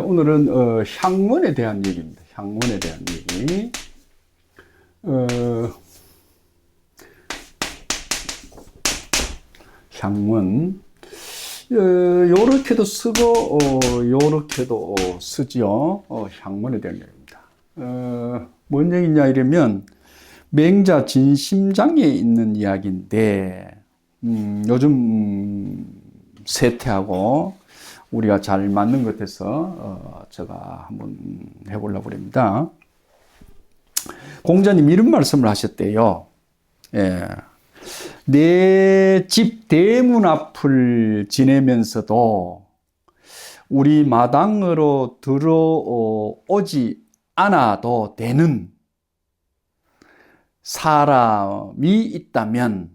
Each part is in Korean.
오늘은 향문에 대한 얘기입니다. 향문에 대한 얘기. 향문. 요렇게도 쓰고 요렇게도 쓰지요. 향문에 대한 얘기입니다. 뭔 얘기냐 이러면 맹자 진심장에 있는 이야기인데 요즘 세태하고 우리가 잘 맞는 것 같아서 제가 한번 해보려고 합니다. 공자님 이런 말씀을 하셨대요. 예. 내 집 대문 앞을 지내면서도 우리 마당으로 들어오지 않아도 되는 사람이 있다면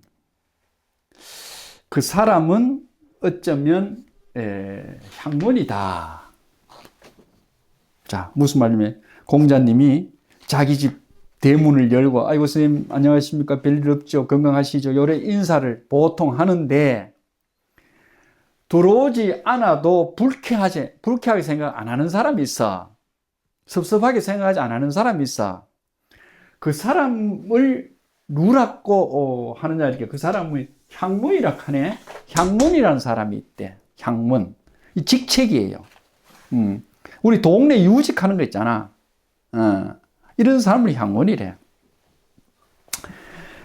그 사람은 어쩌면 향문이다. 자, 무슨 말이냐면 공자님이 자기 집 대문을 열고 아이고 선생님 안녕하십니까 별일 없죠 건강하시죠 요래 인사를 보통 하는데 들어오지 않아도 불쾌하게 생각 안 하는 사람이 있어. 섭섭하게 생각하지 안 하는 사람이 있어. 그 사람을 누락고 하느냐 이렇게 그 사람을 향문이라 하네. 향문이라는 사람이 있대. 향문. 이 직책이에요. 우리 동네 유직하는 거 있잖아. 이런 사람을 향문이래.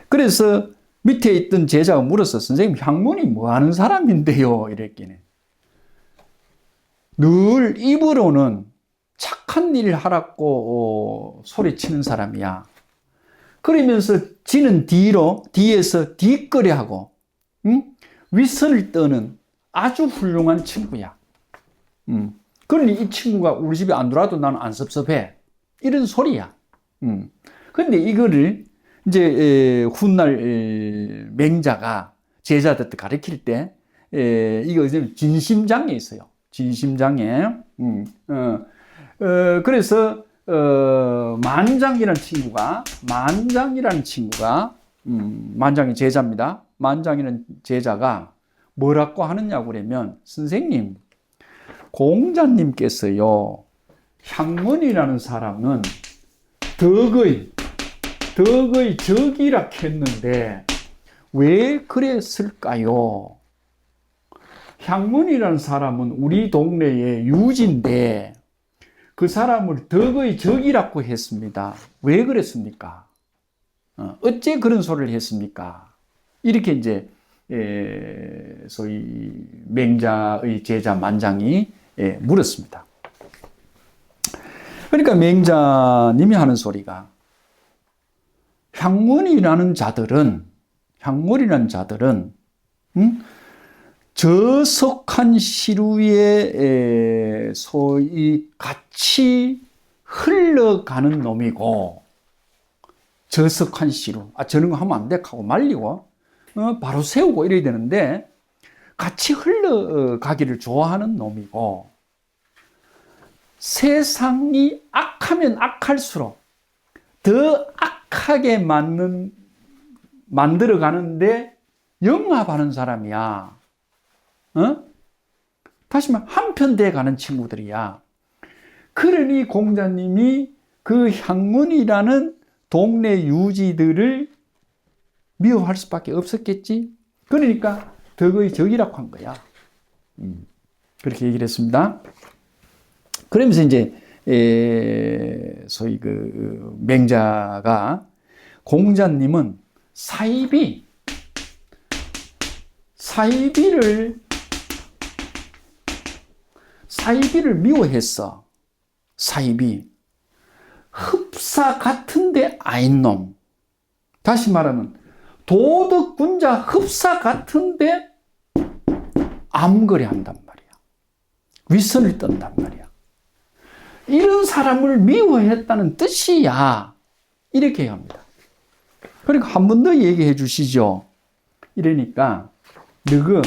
그래서 밑에 있던 제자가 물었어. 선생님, 향문이 뭐 하는 사람인데요? 이랬기는. 늘 입으로는 착한 일 하라고 소리치는 사람이야. 그러면서 지는 뒤에서 뒷거래하고, 윗선을 떠는 아주 훌륭한 친구야. 그러니 이 친구가 우리 집에 안 들어와도 나는 안 섭섭해. 이런 소리야. 근데 이거를 이제 훗날 맹자가 제자들한테 가르칠 때 이거 진심장에 있어요. 진심장에. 그래서 만장이라는 친구가 만장이 제자입니다. 만장이라는 제자가 뭐라고 하느냐고 그러면 선생님 공자님께서요 향문이라는 사람은 덕의 적이라 했는데 왜 그랬을까요? 향문이라는 사람은 우리 동네의 유지인데 그 사람을 덕의 적이라고 했습니다. 왜 그랬습니까? 어째 그런 소리를 했습니까? 이렇게 이제 소위 맹자의 제자 만장이 물었습니다. 그러니까 맹자님이 하는 소리가 향문이라는 자들은 저속한 시루에 소위 같이 흘러가는 놈이고 저속한 시루 저런 거 하면 안 돼 하고 말리고 바로 세우고 이래야 되는데 같이 흘러가기를 좋아하는 놈이고 세상이 악하면 악할수록 더 악하게 만들어가는데 영합하는 사람이야. 다시 말하면 한편돼 가는 친구들이야. 그러니 공자님이 그 향문이라는 동네 유지들을 미워할 수밖에 없었겠지. 그러니까 덕의 적이라고 한 거야. 그렇게 얘기를 했습니다. 그러면서 이제 소위 그 맹자가 공자님은 사이비를 미워했어. 사이비 흡사 같은데 아닌 놈. 다시 말하면 도덕군자 흡사 같은데 암거리 한단 말이야. 윗선을 떤단 말이야. 이런 사람을 미워했다는 뜻이야. 이렇게 합니다. 그러니까 한 번 더 얘기해 주시죠. 이러니까 너그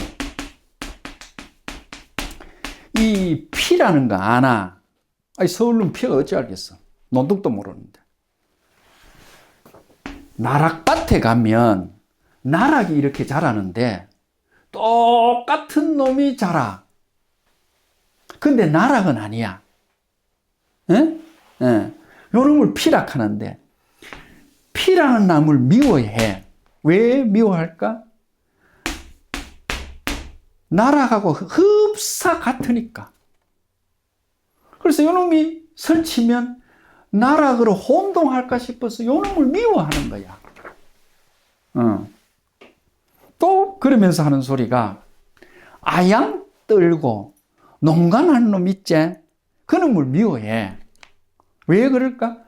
이 피라는 거 아나? 아니 서울은 피가 어찌 알겠어. 논둑도 모르는데. 나락밭에 가면 나락이 이렇게 자라는데 똑같은 놈이 자라. 근데 나락은 아니야. 예? 예. 요 놈을 피락하는데, 피라는 나무를 미워해. 왜 미워할까? 나락하고 흡사 같으니까. 그래서 요 놈이 설치면 나락으로 혼동할까 싶어서 요 놈을 미워하는 거야. 또 그러면서 하는 소리가, 아양 떨고 농간하는 놈 있지? 그 놈을 미워해. 왜 그럴까?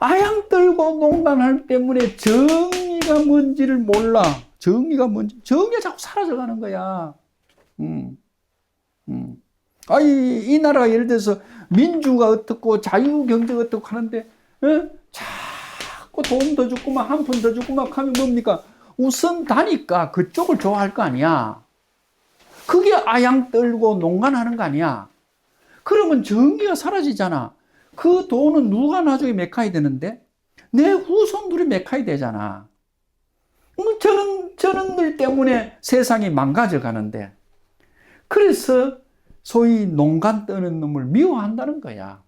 아양 떨고 농간할 때문에 정의가 뭔지를 몰라. 정의가 자꾸 사라져가는 거야. 이 나라가 예를 들어서 민주가 어떻고 자유경제가 어떻고 하는데, 자꾸 돈 더 주고 막 한 푼 더 주고 막 하면 뭡니까? 우선 다니까 그쪽을 좋아할 거 아니야. 그게 아양 떨고 농간하는 거 아니야. 그러면 정의가 사라지잖아. 그 돈은 누가 나중에 메카이 되는데? 내 후손들이 메카이 되잖아. 저런들 때문에 세상이 망가져 가는데. 그래서 소위 농간 떠는 놈을 미워한다는 거야.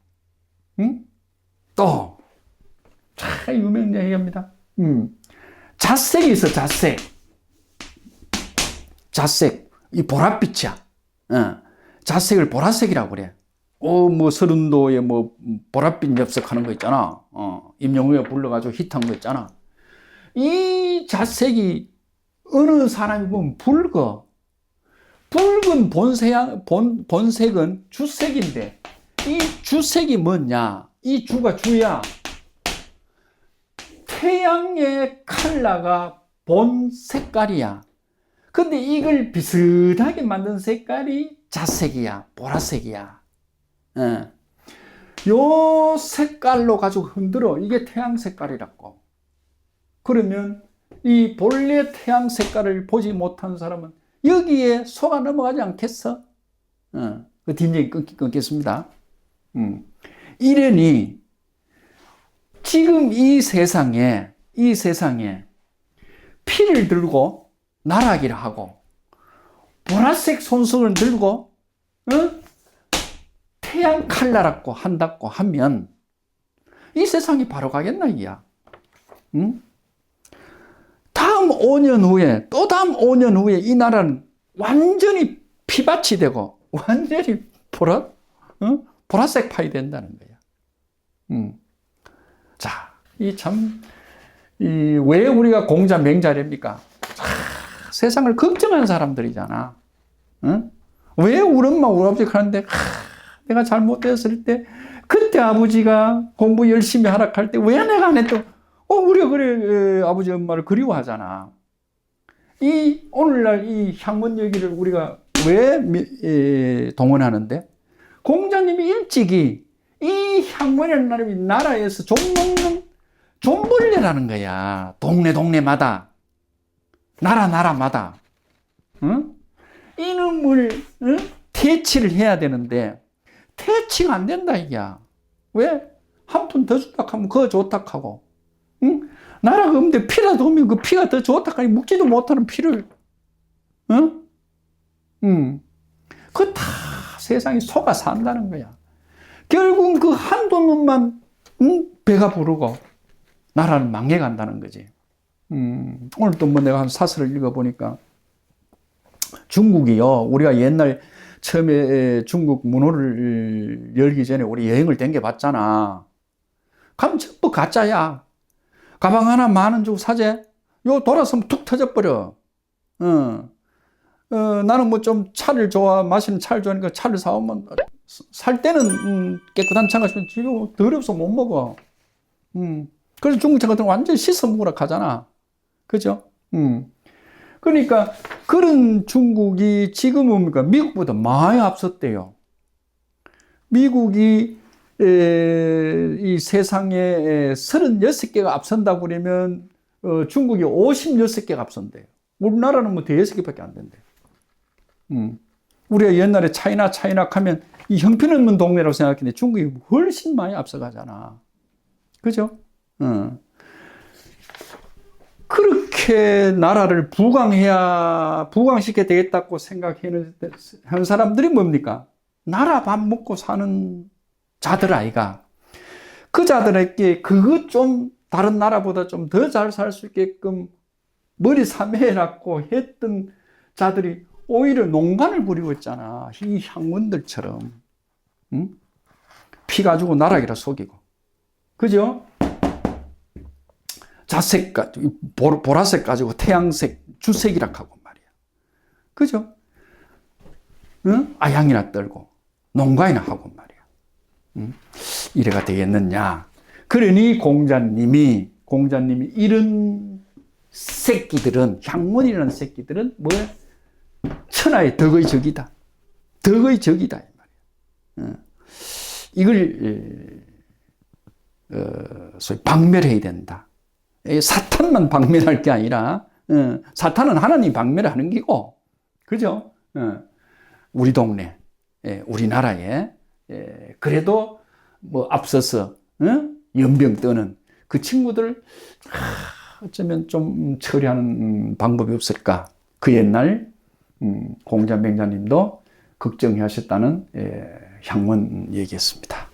응? 또, 참 유명 얘기입니다. 자색이 있어, 자색. 자색. 이 보랏빛이야. 자색을 보라색이라고 그래. 뭐 서른도에 뭐 보랏빛 엽석하는 거 있잖아. 임영웅이 불러가지고 히트한 거 있잖아. 이 자색이 어느 사람이 보면 붉어. 붉은 본색은 주색인데, 이 주색이 뭐냐? 이 주가 주야. 태양의 컬러가 본 색깔이야. 근데 이걸 비슷하게 만든 색깔이 자색이야. 보라색이야. 요 색깔로 가지고 흔들어. 이게 태양 색깔이라고. 그러면 이 본래 태양 색깔을 보지 못한 사람은 여기에 속아 넘어가지 않겠어? 그 뒷얘기 끊겠습니다. 이러니 지금 이 세상에 피를 들고 나라기를 하고 보라색 손석을 들고 태양 칼라라고 한다고 하면 이 세상이 바로 가겠나 이야. 다음 5년 후에 또 다음 5년 후에 이 나라는 완전히 피밭이 되고 완전히 보라색 파이 된다는 거야. 자, 왜 우리가 공자 맹자랍니까? 세상을 걱정하는 사람들이잖아. 왜 우리 엄마, 우리 아버지 하는데, 내가 잘못했을 때, 그때 아버지가 공부 열심히 하라 할 때, 왜 내가 안 했던, 우리가 그래, 아버지, 엄마를 그리워하잖아. 오늘날 이 향문 여기를 우리가 왜 동원하는데? 공자님이 일찍이 이 향문이라는 사람이 나라에서 종 먹는 종벌레라는 거야. 동네마다. 나라마다. 이놈을, 퇴치를 해야 되는데, 퇴치가 안 된다, 이게야. 왜? 한 푼 더 주다 하면 그거 좋다 하고. 나라가 없는데 피라도 오면 그 피가 더 좋다 하니 묵지도 못하는 피를, 그거 다 세상에 속아 산다는 거야. 결국 그 한두 놈만, 배가 부르고, 나라는 망해간다는 거지. 오늘 또 뭐 내가 한 사설을 읽어보니까, 중국이요, 우리가 옛날 처음에 중국 문호를 열기 전에 우리 여행을 댕겨봤잖아. 가면 전부 가짜야. 가방 하나 10,000원 주고 사재? 요 돌아서면 툭 터져버려. 나는 뭐 좀 차를 좋아, 마시는 차를 좋아하니까 차를 사오면, 살 때는 깨끗한 차가 있으면 지금 더럽어서 못 먹어. 그래서 중국 차 같은 거 완전히 씻어 먹으라 하잖아. 그죠? 그러니까 그런 중국이 지금은 뭡니까? 미국보다 많이 앞섰대요. 미국이 이 세상에 36개가 앞선다고 그러면 중국이 56개가 앞선대요. 우리나라는 뭐 대여섯 개밖에 안 된대. 우리가 옛날에 차이나 하면 이 형편없는 동네라고 생각했는데 중국이 훨씬 많이 앞서가잖아. 그죠? 그렇게 나라를 부강시켜야 되겠다고 생각하는 사람들이 뭡니까? 나라 밥 먹고 사는 자들 아이가. 그 자들에게 그것 좀 다른 나라보다 좀 더 잘 살 수 있게끔 머리 삼해놨고 했던 자들이 오히려 농간을 부리고 있잖아. 이 향원들처럼. 응? 피 가지고 나락이라 속이고. 그죠? 자색, 보라색 가지고 태양색, 주색이라 하고 말이야. 그죠? 응? 아양이나 떨고, 농가이나 하고 말이야. 응? 이래가 되겠느냐. 그러니 공자님이 이런 새끼들은, 향문이라는 새끼들은 뭐야? 천하의 덕의 적이다. 덕의 적이다. 이 말이야. 이걸, 소위 박멸해야 된다. 사탄만 박멸할 게 아니라, 사탄은 하나님 박멸하는 기고, 그죠? 우리 동네, 우리나라에, 그래도 뭐 앞서서, 연병 떠는 그 친구들, 어쩌면 좀 처리하는 방법이 없을까. 그 옛날, 공자 맹자님도 걱정해 하셨다는 향문 얘기했습니다.